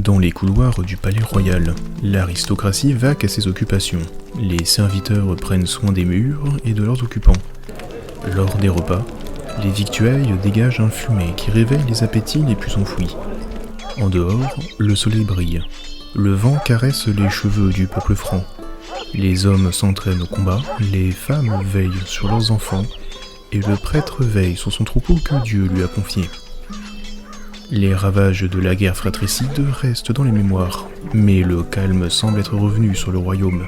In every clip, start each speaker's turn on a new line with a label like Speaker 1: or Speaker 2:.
Speaker 1: Dans les couloirs du palais royal, l'aristocratie vaque à ses occupations. Les serviteurs prennent soin des murs et de leurs occupants. Lors des repas, les victuailles dégagent un fumet qui réveille les appétits les plus enfouis. En dehors, le soleil brille. Le vent caresse les cheveux du peuple franc. Les hommes s'entraînent au combat, les femmes veillent sur leurs enfants, et le prêtre veille sur son troupeau que Dieu lui a confié. Les ravages de la guerre fratricide restent dans les mémoires, mais le calme semble être revenu sur le royaume.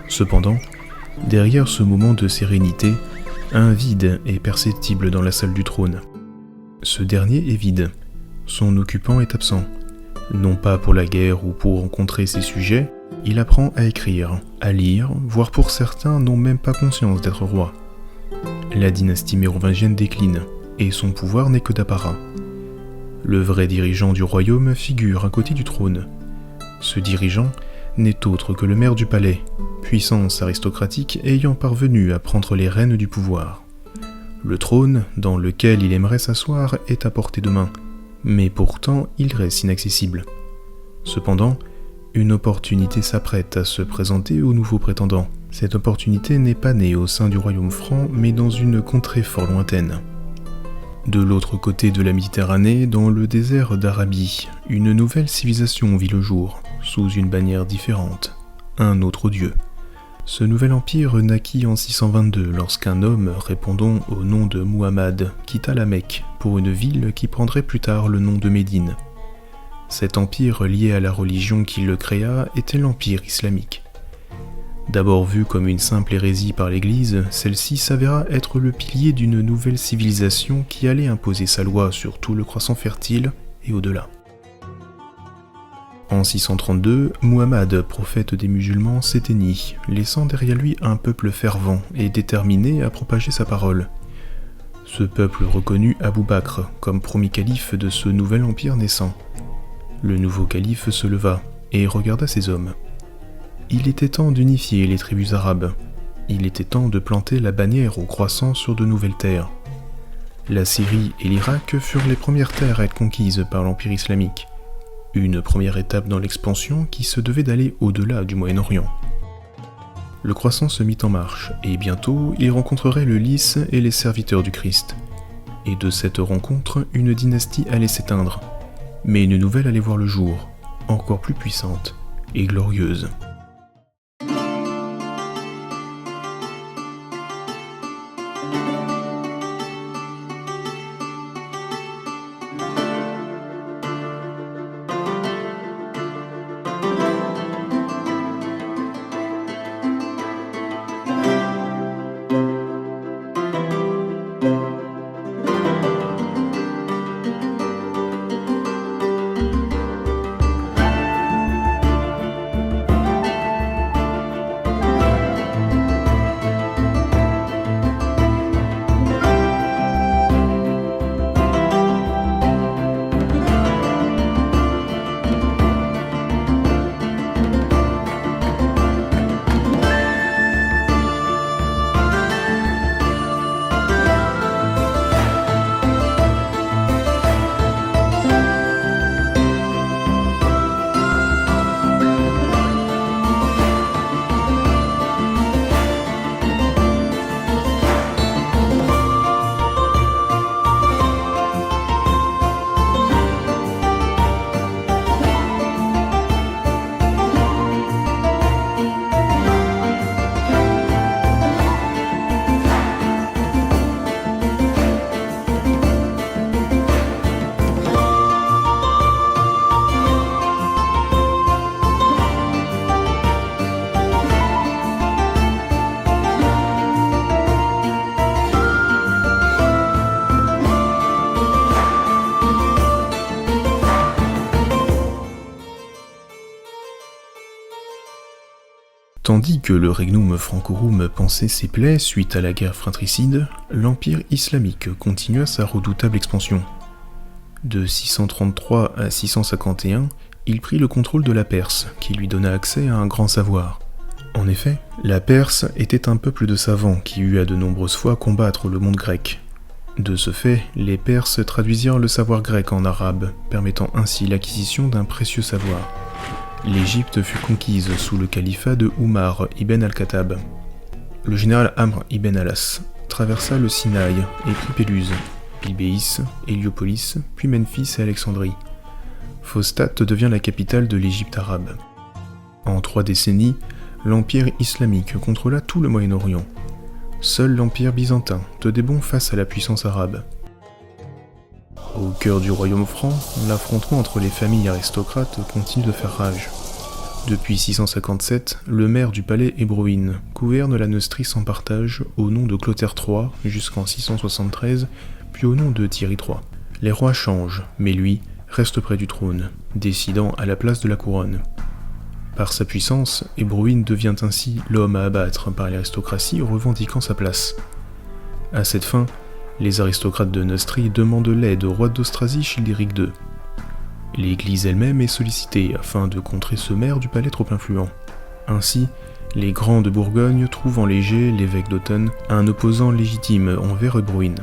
Speaker 1: Cependant, derrière ce moment de sérénité, un vide est perceptible dans la salle du trône. Ce dernier est vide. Son occupant est absent. Non pas pour la guerre ou pour rencontrer ses sujets, il apprend à écrire, à lire, voire pour certains n'ont même pas conscience d'être roi. La dynastie mérovingienne décline, et son pouvoir n'est que d'apparat. Le vrai dirigeant du royaume figure à côté du trône. Ce dirigeant n'est autre que le maire du palais, puissance aristocratique ayant parvenu à prendre les rênes du pouvoir. Le trône, dans lequel il aimerait s'asseoir, est à portée de main, mais pourtant il reste inaccessible. Cependant, une opportunité s'apprête à se présenter au nouveau prétendant. Cette opportunité n'est pas née au sein du royaume franc, mais dans une contrée fort lointaine. De l'autre côté de la Méditerranée, dans le désert d'Arabie, une nouvelle civilisation vit le jour, sous une bannière différente, un autre dieu. Ce nouvel empire naquit en 622 lorsqu'un homme répondant au nom de Muhammad quitta la Mecque pour une ville qui prendrait plus tard le nom de Médine. Cet empire lié à la religion qui le créa était l'empire islamique. D'abord vue comme une simple hérésie par l'Église, celle-ci s'avéra être le pilier d'une nouvelle civilisation qui allait imposer sa loi sur tout le croissant fertile et au-delà. En 632, Muhammad, prophète des musulmans, s'éteignit, laissant derrière lui un peuple fervent et déterminé à propager sa parole. Ce peuple reconnut Abou Bakr comme premier calife de ce nouvel empire naissant. Le nouveau calife se leva et regarda ses hommes. Il était temps d'unifier les tribus arabes. Il était temps de planter la bannière au croissant sur de nouvelles terres. La Syrie et l'Irak furent les premières terres à être conquises par l'Empire islamique. Une première étape dans l'expansion qui se devait d'aller au-delà du Moyen-Orient. Le croissant se mit en marche, et bientôt il rencontrerait le lys et les serviteurs du Christ. Et de cette rencontre, une dynastie allait s'éteindre. Mais une nouvelle allait voir le jour, encore plus puissante et glorieuse. Tandis que le Regnum Francorum pansait ses plaies suite à la guerre fratricide, l'Empire islamique continua sa redoutable expansion. De 633 à 651, il prit le contrôle de la Perse, qui lui donna accès à un grand savoir. En effet, la Perse était un peuple de savants qui eut à de nombreuses fois combattre le monde grec. De ce fait, les Perses traduisirent le savoir grec en arabe, permettant ainsi l'acquisition d'un précieux savoir. L'Égypte fut conquise sous le califat de Oumar ibn al-Khattab. Le général Amr ibn Alas traversa le Sinaï et prit Péluse, Pilbéis, Héliopolis, puis Memphis et Alexandrie. Phostate devient la capitale de l'Égypte arabe. En 3 décennies, l'Empire islamique contrôla tout le Moyen-Orient. Seul l'Empire byzantin tenait bon face à la puissance arabe. Au cœur du royaume franc, l'affrontement entre les familles aristocrates continue de faire rage. Depuis 657, le maire du palais Hébroïne gouverne la Neustrie sans partage au nom de Clotaire III jusqu'en 673, puis au nom de Thierry III. Les rois changent, mais lui reste près du trône, décidant à la place de la couronne. Par sa puissance, Hébroïne devient ainsi l'homme à abattre par l'aristocratie revendiquant sa place. À cette fin, les aristocrates de Neustrie demandent l'aide au roi d'Austrasie Childéric II. L'Église elle-même est sollicitée afin de contrer ce maire du palais trop influent. Ainsi, les Grands de Bourgogne trouvent en Léger, l'évêque d'Autun, un opposant légitime envers Hébroïne.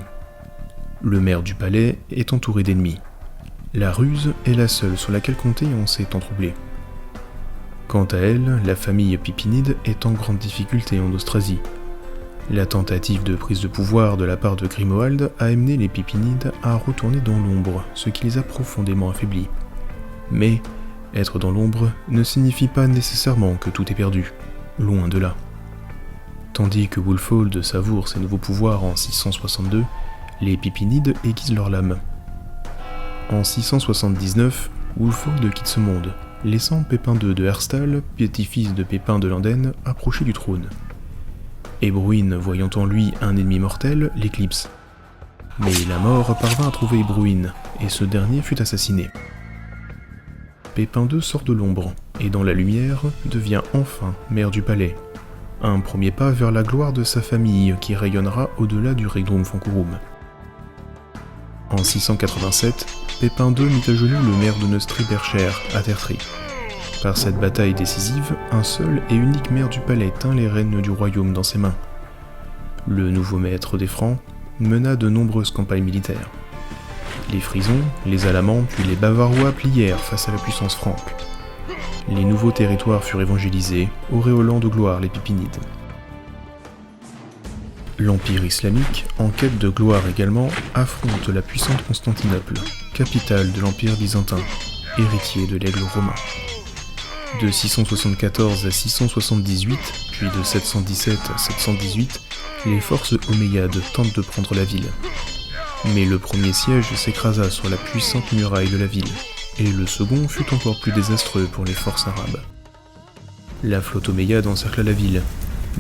Speaker 1: Le maire du palais est entouré d'ennemis. La ruse est la seule sur laquelle compter en ces temps troublés. Quant à elle, la famille Pipinide est en grande difficulté en Austrasie. La tentative de prise de pouvoir de la part de Grimoald a amené les Pipinides à retourner dans l'ombre, ce qui les a profondément affaiblis. Mais, être dans l'ombre ne signifie pas nécessairement que tout est perdu, loin de là. Tandis que Wulfoald savoure ses nouveaux pouvoirs en 662, les Pipinides aiguisent leur lame. En 679, Wulfoald quitte ce monde, laissant Pépin II de Herstal, petit-fils de Pépin de Landen, approcher du trône. Hébroïne, voyant en lui un ennemi mortel, l'éclipse. Mais la mort parvint à trouver Hébroïne, et ce dernier fut assassiné. Pépin II sort de l'ombre, et dans la lumière, devient enfin maire du palais. Un premier pas vers la gloire de sa famille qui rayonnera au-delà du Regdrum Francorum. En 687, Pépin II mit à genoux le maire de Neustrie-Bercher, à Tertry. Par cette bataille décisive, un seul et unique maire du palais tint les rênes du royaume dans ses mains. Le nouveau maître des Francs mena de nombreuses campagnes militaires. Les Frisons, les Alamans puis les Bavarois plièrent face à la puissance franque. Les nouveaux territoires furent évangélisés, auréolant de gloire les Pipinides. L'Empire islamique, en quête de gloire également, affronte la puissante Constantinople, capitale de l'Empire byzantin, héritier de l'aigle romain. De 674 à 678, puis de 717 à 718, les forces omeyyades tentent de prendre la ville. Mais le premier siège s'écrasa sur la puissante muraille de la ville, et le second fut encore plus désastreux pour les forces arabes. La flotte omeyyade encercla la ville,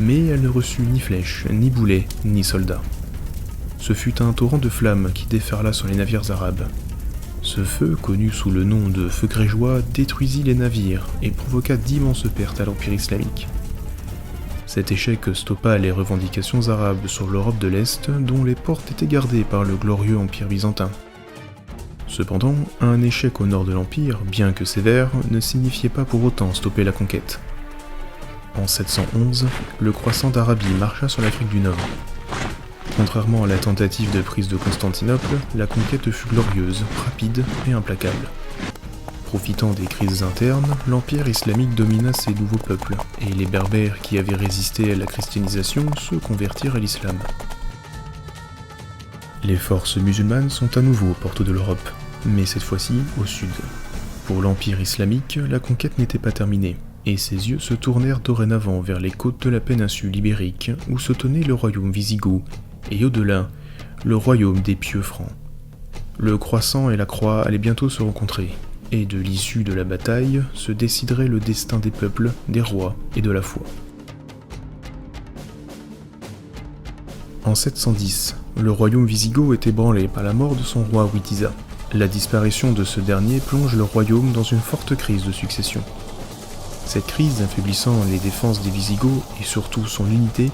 Speaker 1: mais elle ne reçut ni flèches, ni boulets, ni soldats. Ce fut un torrent de flammes qui déferla sur les navires arabes. Ce feu, connu sous le nom de feu grégeois, détruisit les navires et provoqua d'immenses pertes à l'Empire islamique. Cet échec stoppa les revendications arabes sur l'Europe de l'Est, dont les portes étaient gardées par le glorieux Empire byzantin. Cependant, un échec au nord de l'Empire, bien que sévère, ne signifiait pas pour autant stopper la conquête. En 711, le croissant d'Arabie marcha sur l'Afrique du Nord. Contrairement à la tentative de prise de Constantinople, la conquête fut glorieuse, rapide et implacable. Profitant des crises internes, l'Empire islamique domina ces nouveaux peuples, et les Berbères qui avaient résisté à la christianisation se convertirent à l'islam. Les forces musulmanes sont à nouveau aux portes de l'Europe, mais cette fois-ci au sud. Pour l'Empire islamique, la conquête n'était pas terminée, et ses yeux se tournèrent dorénavant vers les côtes de la péninsule ibérique où se tenait le royaume wisigoth, et au-delà, le royaume des pieux francs. Le croissant et la croix allaient bientôt se rencontrer, et de l'issue de la bataille se déciderait le destin des peuples, des rois et de la foi. En 710, le royaume wisigoth est ébranlé par la mort de son roi Witiza. La disparition de ce dernier plonge le royaume dans une forte crise de succession. Cette crise, affaiblissant les défenses des Wisigoths et surtout son unité,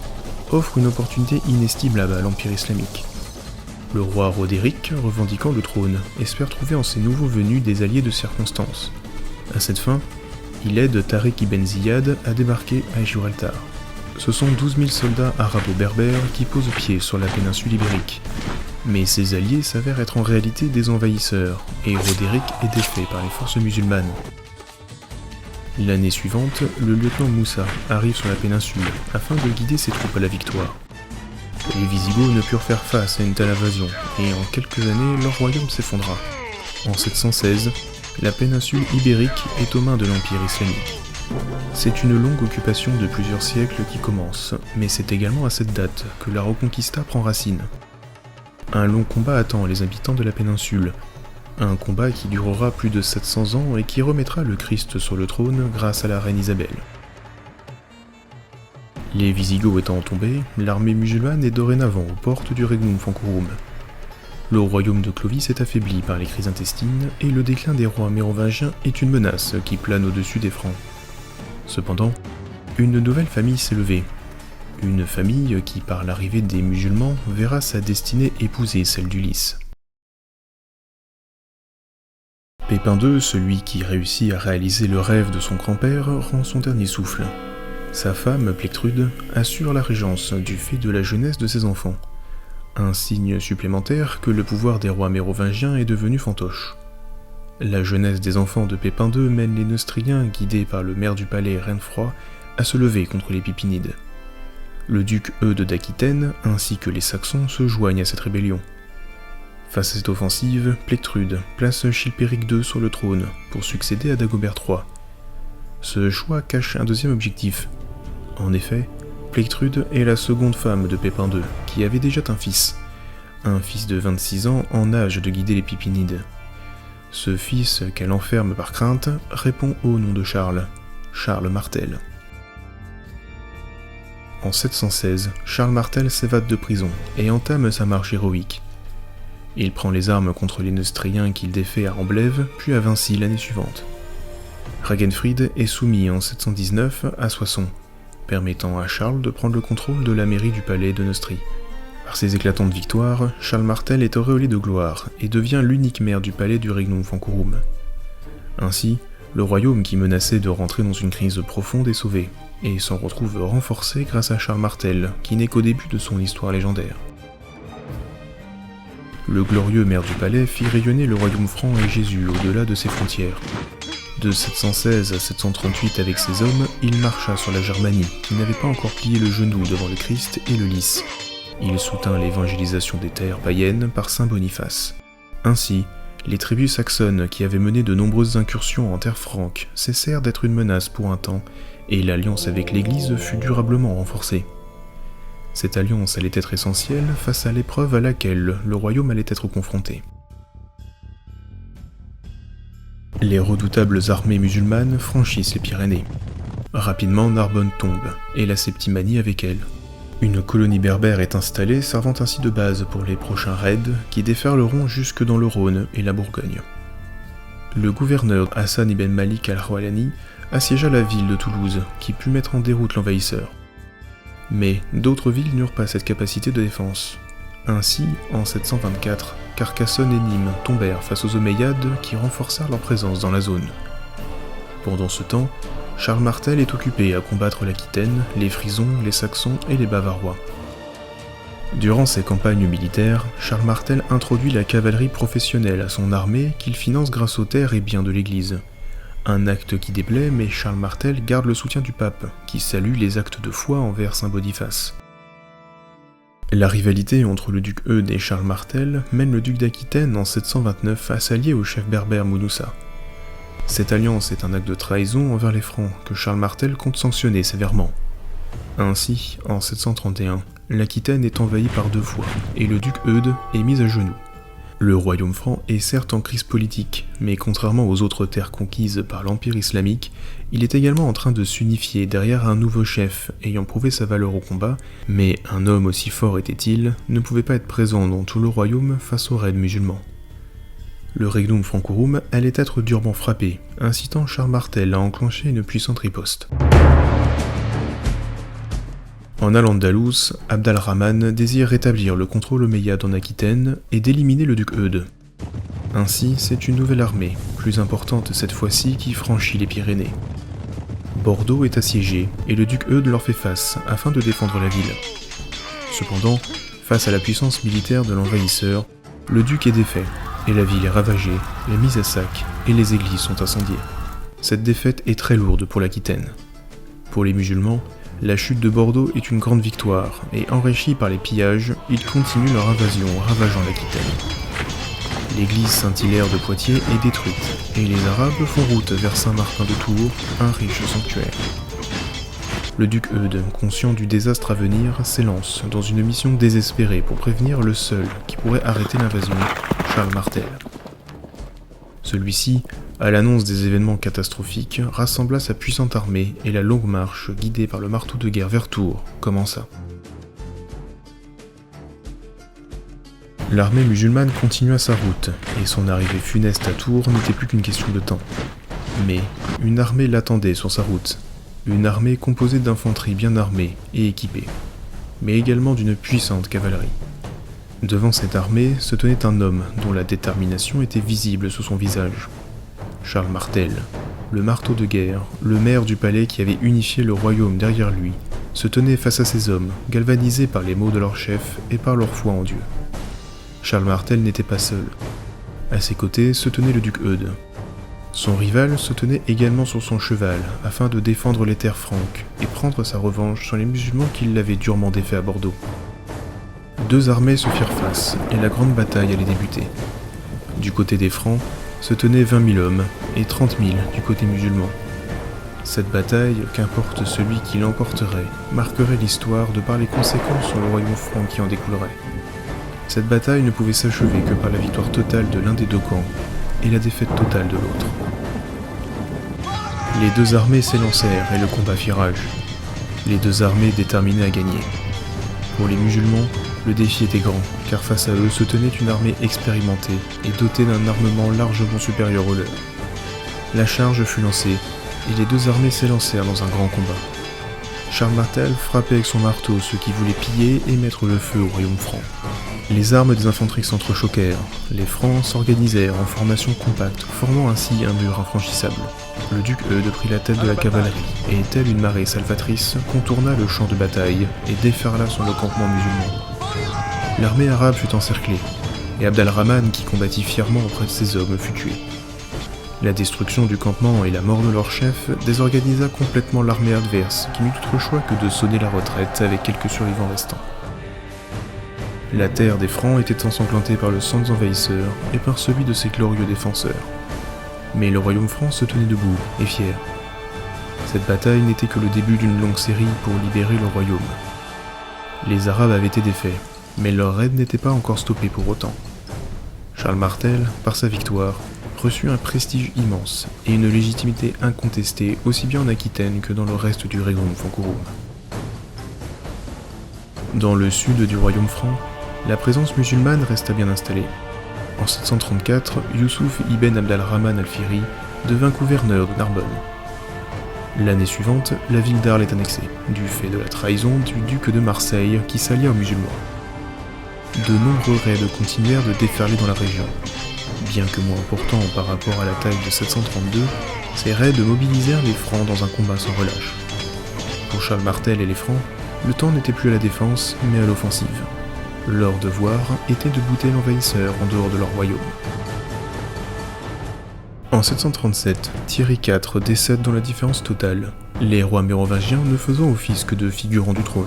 Speaker 1: offre une opportunité inestimable à l'Empire islamique. Le roi Roderick, revendiquant le trône, espère trouver en ses nouveaux venus des alliés de circonstance. À cette fin, il aide Tariq ibn Ziyad à débarquer à Gibraltar. Ce sont 12 000 soldats arabo-berbères qui posent pied sur la péninsule ibérique. Mais ses alliés s'avèrent être en réalité des envahisseurs, et Roderick est défait par les forces musulmanes. L'année suivante, le lieutenant Moussa arrive sur la péninsule afin de guider ses troupes à la victoire. Les Visigoths ne purent faire face à une telle invasion, et en quelques années, leur royaume s'effondra. En 716, la péninsule ibérique est aux mains de l'Empire islamique. C'est une longue occupation de plusieurs siècles qui commence, mais c'est également à cette date que la Reconquista prend racine. Un long combat attend les habitants de la péninsule, un combat qui durera plus de 700 ans et qui remettra le Christ sur le trône grâce à la reine Isabelle. Les Visigoths étant tombés, l'armée musulmane est dorénavant aux portes du Regnum Francorum. Le royaume de Clovis est affaibli par les crises intestines et le déclin des rois mérovingiens est une menace qui plane au-dessus des Francs. Cependant, une nouvelle famille s'est levée. Une famille qui, par l'arrivée des musulmans, verra sa destinée épouser celle d'Ulysse. Pépin II, celui qui réussit à réaliser le rêve de son grand-père, rend son dernier souffle. Sa femme, Plectrude, assure la régence du fait de la jeunesse de ses enfants. Un signe supplémentaire que le pouvoir des rois mérovingiens est devenu fantoche. La jeunesse des enfants de Pépin II mène les Neustriens, guidés par le maire du palais Rainfroid, à se lever contre les Pipinides. Le duc Eudes d'Aquitaine, ainsi que les Saxons, se joignent à cette rébellion. Face à cette offensive, Plectrude place Chilpéric II sur le trône pour succéder à Dagobert III. Ce choix cache un deuxième objectif. En effet, Plectrude est la seconde femme de Pépin II, qui avait déjà un fils de 26 ans en âge de guider les Pipinides. Ce fils, qu'elle enferme par crainte, répond au nom de Charles Martel. En 716, Charles Martel s'évade de prison et entame sa marche héroïque. Il prend les armes contre les Neustriens qu'il défait à Amblève, puis à Vincy l'année suivante. Ragenfrid est soumis en 719 à Soissons, permettant à Charles de prendre le contrôle de la mairie du palais de Neustrie. Par ses éclatantes victoires, Charles Martel est auréolé de gloire et devient l'unique maire du palais du Regnum Francorum. Ainsi, le royaume qui menaçait de rentrer dans une crise profonde est sauvé, et s'en retrouve renforcé grâce à Charles Martel, qui n'est qu'au début de son histoire légendaire. Le glorieux maire du palais fit rayonner le royaume franc et Jésus au-delà de ses frontières. De 716 à 738 avec ses hommes, il marcha sur la Germanie, qui n'avait pas encore plié le genou devant le Christ et le lys. Il soutint l'évangélisation des terres païennes par saint Boniface. Ainsi, les tribus saxonnes qui avaient mené de nombreuses incursions en terre franque cessèrent d'être une menace pour un temps, et l'alliance avec l'Église fut durablement renforcée. Cette alliance allait être essentielle face à l'épreuve à laquelle le royaume allait être confronté. Les redoutables armées musulmanes franchissent les Pyrénées. Rapidement, Narbonne tombe, et la Septimanie avec elle. Une colonie berbère est installée, servant ainsi de base pour les prochains raids qui déferleront jusque dans le Rhône et la Bourgogne. Le gouverneur Hassan ibn Malik al-Rawlani assiégea la ville de Toulouse, qui put mettre en déroute l'envahisseur. Mais d'autres villes n'eurent pas cette capacité de défense. Ainsi, en 724, Carcassonne et Nîmes tombèrent face aux Omeyyades qui renforcèrent leur présence dans la zone. Pendant ce temps, Charles Martel est occupé à combattre l'Aquitaine, les Frisons, les Saxons et les Bavarois. Durant ces campagnes militaires, Charles Martel introduit la cavalerie professionnelle à son armée qu'il finance grâce aux terres et biens de l'Église. Un acte qui déplaît, mais Charles Martel garde le soutien du pape, qui salue les actes de foi envers saint Boniface. La rivalité entre le duc Eudes et Charles Martel mène le duc d'Aquitaine en 729 à s'allier au chef berbère Mounoussa. Cette alliance est un acte de trahison envers les Francs que Charles Martel compte sanctionner sévèrement. Ainsi, en 731, l'Aquitaine est envahie par 2 fois, et le duc Eudes est mis à genoux. Le royaume franc est certes en crise politique, mais contrairement aux autres terres conquises par l'Empire islamique, il est également en train de s'unifier derrière un nouveau chef ayant prouvé sa valeur au combat, mais un homme aussi fort était-il, ne pouvait pas être présent dans tout le royaume face aux raids musulmans. Le Regnum Francorum allait être durement frappé, incitant Charles Martel à enclencher une puissante riposte. En Al-Andalus, Abd al-Rahman désire rétablir le contrôle omeyyade en Aquitaine et d'éliminer le duc Eudes. Ainsi, c'est une nouvelle armée, plus importante cette fois-ci, qui franchit les Pyrénées. Bordeaux est assiégé et le duc Eudes leur fait face afin de défendre la ville. Cependant, Face à la puissance militaire de l'envahisseur, le duc est défait, et la ville est ravagée, est mise à sac, et les églises sont incendiées. Cette défaite est très lourde pour l'Aquitaine. Pour les musulmans, la chute de Bordeaux est une grande victoire, et enrichis par les pillages, ils continuent leur invasion, ravageant l'Aquitaine. L'église Saint-Hilaire de Poitiers est détruite, et les Arabes font route vers Saint-Martin de Tours, un riche sanctuaire. Le duc Eudes, conscient du désastre à venir, s'élance dans une mission désespérée pour prévenir le seul qui pourrait arrêter l'invasion, Charles Martel. Celui-ci, à l'annonce des événements catastrophiques, rassembla sa puissante armée et la longue marche, guidée par le marteau de guerre vers Tours, commença. L'armée musulmane continua sa route, et son arrivée funeste à Tours n'était plus qu'une question de temps. Mais une armée l'attendait sur sa route. Une armée composée d'infanterie bien armée et équipée, mais également d'une puissante cavalerie. Devant cette armée se tenait un homme dont la détermination était visible sous son visage. Charles Martel, le marteau de guerre, le maire du palais qui avait unifié le royaume derrière lui, se tenait face à ces hommes, galvanisés par les mots de leur chef et par leur foi en Dieu. Charles Martel n'était pas seul. À ses côtés se tenait le duc Eudes. Son rival se tenait également sur son cheval, afin de défendre les terres franques et prendre sa revanche sur les musulmans qui l'avaient durement défait à Bordeaux. Deux armées se firent face, et la grande bataille allait débuter. Du côté des Francs, se tenaient 20 000 hommes, et 30 000 du côté musulman. Cette bataille, qu'importe celui qui l'emporterait, marquerait l'histoire de par les conséquences sur le royaume franc qui en découlerait. Cette bataille ne pouvait s'achever que par la victoire totale de l'un des deux camps, et la défaite totale de l'autre. Les deux armées s'élancèrent et le combat fit rage. Les deux armées déterminées à gagner. Pour les musulmans, le défi était grand, car face à eux se tenait une armée expérimentée et dotée d'un armement largement supérieur au leur. La charge fut lancée, et les deux armées s'élancèrent dans un grand combat. Charles Martel frappait avec son marteau ceux qui voulaient piller et mettre le feu au royaume franc. Les armes des infanteries s'entrechoquèrent, les Francs s'organisèrent en formation compacte, formant ainsi un mur infranchissable. Le duc Eudes prit la tête de la cavalerie, et telle une marée salvatrice, contourna le champ de bataille et déferla sur le campement musulman. L'armée arabe fut encerclée, et Abd al-Rahman, qui combattit fièrement auprès de ses hommes, fut tué. La destruction du campement et la mort de leur chef désorganisa complètement l'armée adverse, qui n'eut autre choix que de sonner la retraite avec quelques survivants restants. La terre des Francs était ensanglantée par le sang des envahisseurs et par celui de ses glorieux défenseurs. Mais le royaume franc se tenait debout et fier. Cette bataille n'était que le début d'une longue série pour libérer le royaume. Les Arabes avaient été défaits, mais leur raid n'était pas encore stoppé pour autant. Charles Martel, par sa victoire, reçut un prestige immense et une légitimité incontestée aussi bien en Aquitaine que dans le reste du royaume francorum. Dans le sud du royaume franc, la présence musulmane resta bien installée. En 734, Youssouf ibn Abd al-Rahman al-Fihri devint gouverneur de Narbonne. L'année suivante, la ville d'Arles est annexée, du fait de la trahison du duc de Marseille qui s'allia aux musulmans. De nombreux raids continuèrent de déferler dans la région. Bien que moins importants par rapport à la taille de 732, ces raids mobilisèrent les Francs dans un combat sans relâche. Pour Charles Martel et les Francs, le temps n'était plus à la défense, mais à l'offensive. Leur devoir était de bouter l'envahisseur en dehors de leur royaume. En 737, Thierry IV décède dans la différence totale, les rois mérovingiens ne faisant office que de figurants du trône.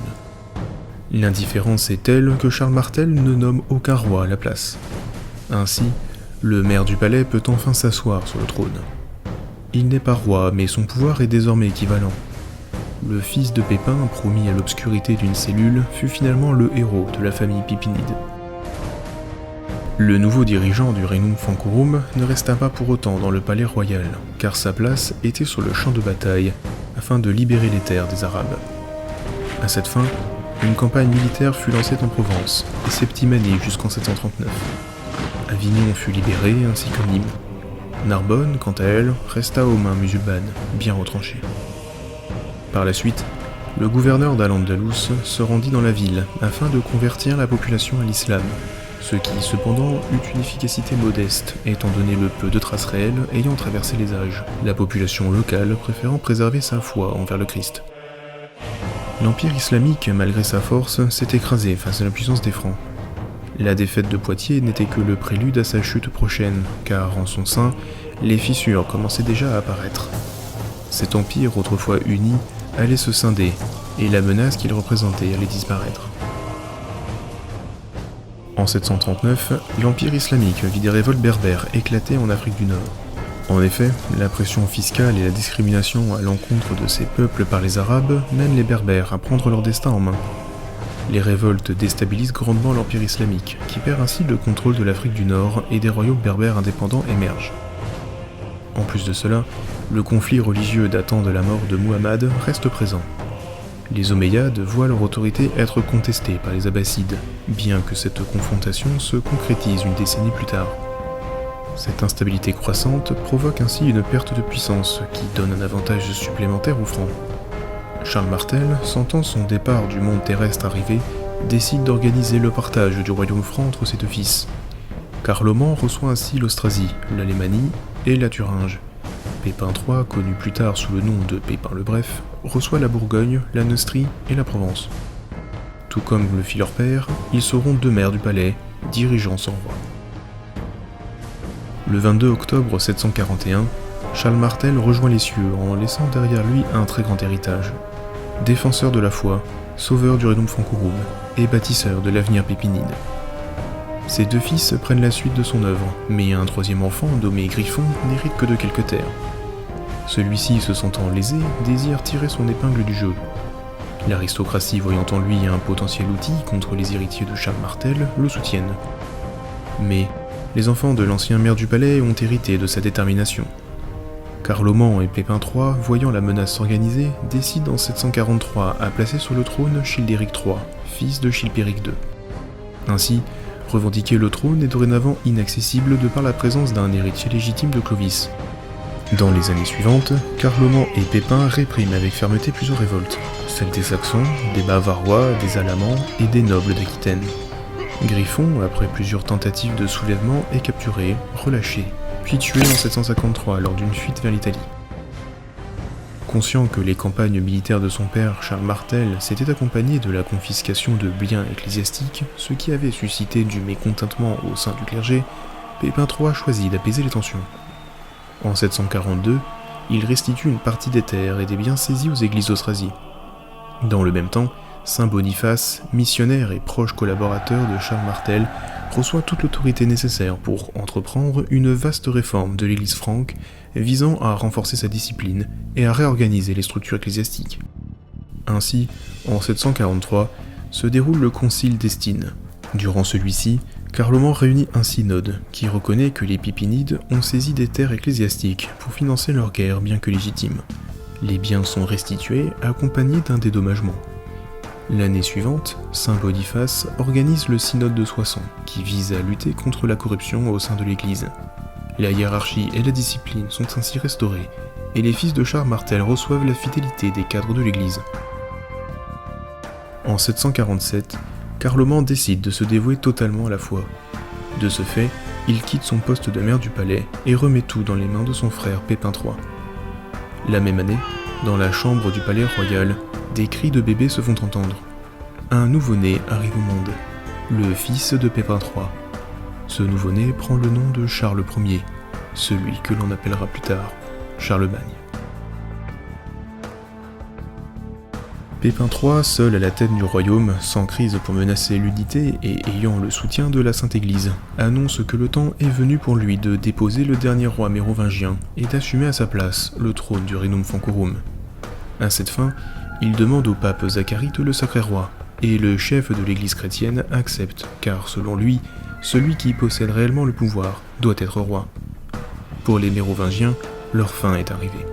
Speaker 1: L'indifférence est telle que Charles Martel ne nomme aucun roi à la place. Ainsi, le maire du palais peut enfin s'asseoir sur le trône. Il n'est pas roi, mais son pouvoir est désormais équivalent. Le fils de Pépin, promis à l'obscurité d'une cellule, fut finalement le héros de la famille Pipinide. Le nouveau dirigeant du Regnum Francorum ne resta pas pour autant dans le palais royal, car sa place était sur le champ de bataille, afin de libérer les terres des Arabes. À cette fin, une campagne militaire fut lancée en Provence, et Septimanie jusqu'en 739. Avignon fut libéré, ainsi que Nîmes. Narbonne, quant à elle, resta aux mains musulmanes, bien retranchées. Par la suite, le gouverneur d'Al-Andalus se rendit dans la ville afin de convertir la population à l'islam, ce qui cependant eut une efficacité modeste étant donné le peu de traces réelles ayant traversé les âges, la population locale préférant préserver sa foi envers le Christ. L'Empire islamique, malgré sa force, s'est écrasé face à la puissance des Francs. La défaite de Poitiers n'était que le prélude à sa chute prochaine, car en son sein, les fissures commençaient déjà à apparaître. Cet empire, autrefois uni, allait se scinder, et la menace qu'il représentait allait disparaître. En 739, l'Empire islamique vit des révoltes berbères éclater en Afrique du Nord. En effet, la pression fiscale et la discrimination à l'encontre de ces peuples par les Arabes mènent les Berbères à prendre leur destin en main. Les révoltes déstabilisent grandement l'Empire islamique, qui perd ainsi le contrôle de l'Afrique du Nord et des royaumes berbères indépendants émergent. En plus de cela, le conflit religieux datant de la mort de Muhammad reste présent. Les Omeyyades voient leur autorité être contestée par les Abbassides, bien que cette confrontation se concrétise une décennie plus tard. Cette instabilité croissante provoque ainsi une perte de puissance qui donne un avantage supplémentaire aux Francs. Charles Martel, sentant son départ du monde terrestre arriver, décide d'organiser le partage du royaume franc entre ses deux fils. Carloman reçoit ainsi l'Austrasie, l'Alémanie et la Thuringe. Pépin III, connu plus tard sous le nom de Pépin le Bref, reçoit la Bourgogne, la Neustrie et la Provence. Tout comme le fit leur père, ils seront deux maires du palais, dirigeant son roi. Le 22 octobre 741, Charles Martel rejoint les cieux en laissant derrière lui un très grand héritage. Défenseur de la foi, sauveur du royaume franco-roume et bâtisseur de l'avenir pépinide. Ses deux fils prennent la suite de son œuvre, mais un troisième enfant, nommé Griffon, n'hérite que de quelques terres. Celui-ci, se sentant lésé, désire tirer son épingle du jeu. L'aristocratie, voyant en lui un potentiel outil contre les héritiers de Charles Martel, le soutiennent. Mais les enfants de l'ancien maire du palais ont hérité de sa détermination. Carloman et Pépin III, voyant la menace s'organiser, décident en 743 à placer sur le trône Childéric III, fils de Chilpéric II. Ainsi, revendiquer le trône est dorénavant inaccessible de par la présence d'un héritier légitime de Clovis. Dans les années suivantes, Carloman et Pépin répriment avec fermeté plusieurs révoltes, celles des Saxons, des Bavarois, des Alamans et des nobles d'Aquitaine. Griffon, après plusieurs tentatives de soulèvement, est capturé, relâché, puis tué en 753 lors d'une fuite vers l'Italie. Conscient que les campagnes militaires de son père, Charles Martel, s'étaient accompagnées de la confiscation de biens ecclésiastiques, ce qui avait suscité du mécontentement au sein du clergé, Pépin III choisit d'apaiser les tensions. En 742, il restitue une partie des terres et des biens saisis aux églises d'Austrasie. Dans le même temps, Saint Boniface, missionnaire et proche collaborateur de Charles Martel, reçoit toute l'autorité nécessaire pour entreprendre une vaste réforme de l'Église franque visant à renforcer sa discipline et à réorganiser les structures ecclésiastiques. Ainsi, en 743, se déroule le concile d'Estine. Durant celui-ci, Carloman réunit un synode qui reconnaît que les Pépinides ont saisi des terres ecclésiastiques pour financer leur guerre bien que légitime. Les biens sont restitués accompagnés d'un dédommagement. L'année suivante, Saint Boniface organise le synode de Soissons, qui vise à lutter contre la corruption au sein de l'Église. La hiérarchie et la discipline sont ainsi restaurées, et les fils de Charles Martel reçoivent la fidélité des cadres de l'Église. En 747, Carloman décide de se dévouer totalement à la foi. De ce fait, il quitte son poste de maire du palais et remet tout dans les mains de son frère Pépin III. La même année, dans la chambre du palais royal, des cris de bébé se font entendre. Un nouveau-né arrive au monde, le fils de Pépin III. Ce nouveau-né prend le nom de Charles Ier, celui que l'on appellera plus tard Charlemagne. Pépin III, seul à la tête du royaume, sans crise pour menacer l'unité et ayant le soutien de la Sainte Église, annonce que le temps est venu pour lui de déposer le dernier roi mérovingien et d'assumer à sa place le trône du Regnum Francorum. À cette fin, il demande au pape Zacharie de le sacrer roi, et le chef de l'Église chrétienne accepte, car selon lui, celui qui possède réellement le pouvoir doit être roi. Pour les Mérovingiens, leur fin est arrivée.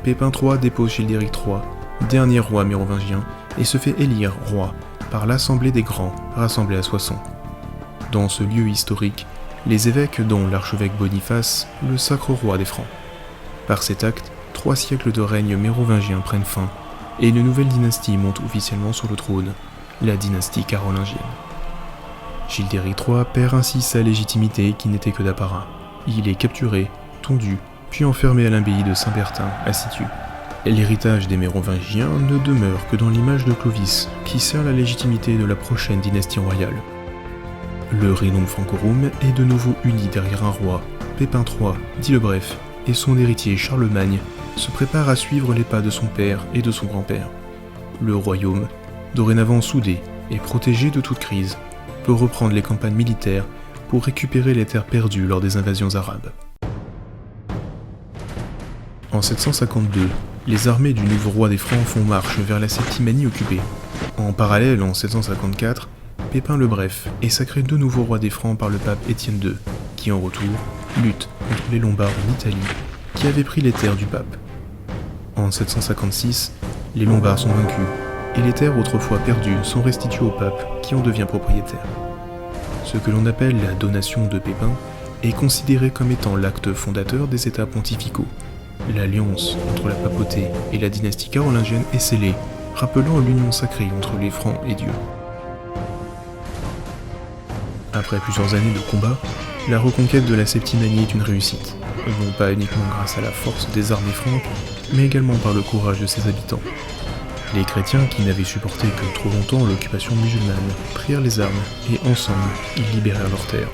Speaker 1: Pépin III dépose Childéric III, dernier roi mérovingien, et se fait élire roi par l'Assemblée des Grands, rassemblée à Soissons. Dans ce lieu historique, les évêques, dont l'archevêque Boniface, le sacrent roi des Francs. Par cet acte, 3 siècles de règne mérovingien prennent fin, et une nouvelle dynastie monte officiellement sur le trône, la dynastie carolingienne. Childéric III perd ainsi sa légitimité qui n'était que d'apparat. Il est capturé, tondu, puis enfermé à l'abbaye de Saint-Bertin, à Situ. L'héritage des Mérovingiens ne demeure que dans l'image de Clovis, qui sert la légitimité de la prochaine dynastie royale. Le Regnum Francorum est de nouveau uni derrière un roi, Pépin III, dit le Bref, et son héritier Charlemagne se prépare à suivre les pas de son père et de son grand-père. Le royaume, dorénavant soudé et protégé de toute crise, peut reprendre les campagnes militaires pour récupérer les terres perdues lors des invasions arabes. En 752, les armées du nouveau roi des Francs font marche vers la Septimanie occupée. En parallèle, en 754, Pépin le Bref est sacré de nouveau roi des Francs par le pape Étienne II, qui en retour lutte contre les Lombards en Italie, qui avaient pris les terres du pape. En 756, les Lombards sont vaincus, et les terres autrefois perdues sont restituées au pape, qui en devient propriétaire. Ce que l'on appelle la donation de Pépin est considéré comme étant l'acte fondateur des États pontificaux. L'alliance entre la papauté et la dynastie carolingienne est scellée, rappelant l'union sacrée entre les Francs et Dieu. Après plusieurs années de combat, la reconquête de la Septimanie est une réussite, non pas uniquement grâce à la force des armées franques, mais également par le courage de ses habitants. Les chrétiens, qui n'avaient supporté que trop longtemps l'occupation musulmane, prirent les armes et ensemble, ils libérèrent leurs terres.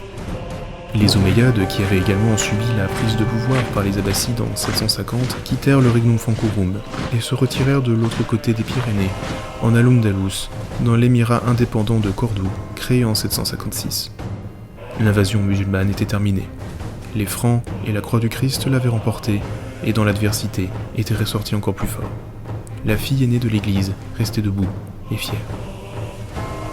Speaker 1: Les Omeyyades, qui avaient également subi la prise de pouvoir par les Abbassides en 750, quittèrent le Regnum Francorum et se retirèrent de l'autre côté des Pyrénées, en Al-Andalus, dans l'émirat indépendant de Cordoue, créé en 756. L'invasion musulmane était terminée. Les Francs et la Croix du Christ l'avaient remportée, et dans l'adversité, étaient ressortis encore plus forts. La fille aînée de l'Église restait debout et fière.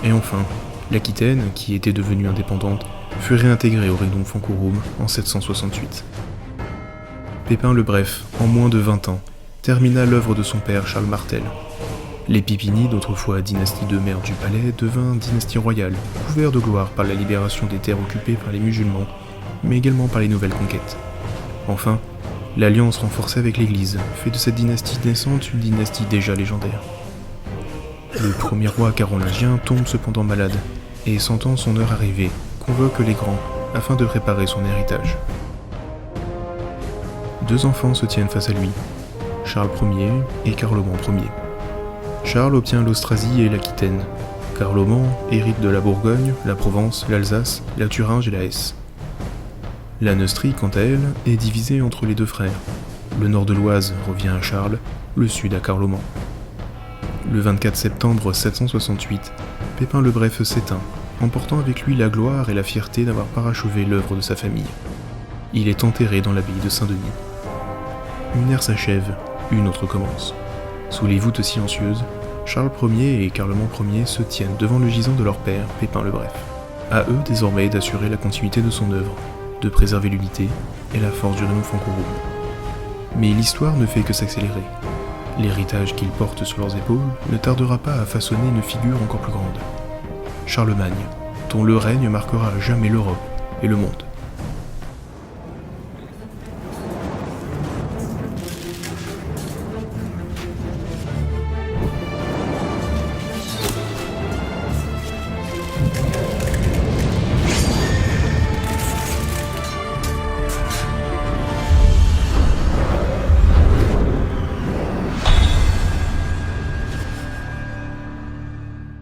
Speaker 1: Et enfin, l'Aquitaine, qui était devenue indépendante, fut réintégrée au Regnum Francorum en 768. Pépin le Bref, en moins de 20 ans, termina l'œuvre de son père Charles Martel. Les Pipinides, autrefois dynastie de maire du palais, devint dynastie royale, couvert de gloire par la libération des terres occupées par les musulmans, mais également par les nouvelles conquêtes. Enfin, l'alliance renforcée avec l'Église fait de cette dynastie naissante une dynastie déjà légendaire. Le premier roi carolingien tombe cependant malade, et sentant son heure arriver, convoque les grands afin de préparer son héritage. Deux enfants se tiennent face à lui, Charles Ier et Carloman Ier. Charles obtient l'Austrasie et l'Aquitaine. Carloman hérite de la Bourgogne, la Provence, l'Alsace, la Thuringe et la Hesse. La Neustrie, quant à elle, est divisée entre les deux frères. Le nord de l'Oise revient à Charles, le sud à Carloman. Le 24 septembre 768, Pépin le Bref s'éteint, emportant avec lui la gloire et la fierté d'avoir parachevé l'œuvre de sa famille. Il est enterré dans l'abbaye de Saint-Denis. Une ère s'achève, une autre commence. Sous les voûtes silencieuses, Charles Ier et Carloman Ier se tiennent devant le gisant de leur père, Pépin le Bref. À eux désormais d'assurer la continuité de son œuvre, de préserver l'unité et la force du Regnum Francorum. Mais l'histoire ne fait que s'accélérer. L'héritage qu'ils portent sur leurs épaules ne tardera pas à façonner une figure encore plus grande. Charlemagne, dont le règne marquera à jamais l'Europe et le monde.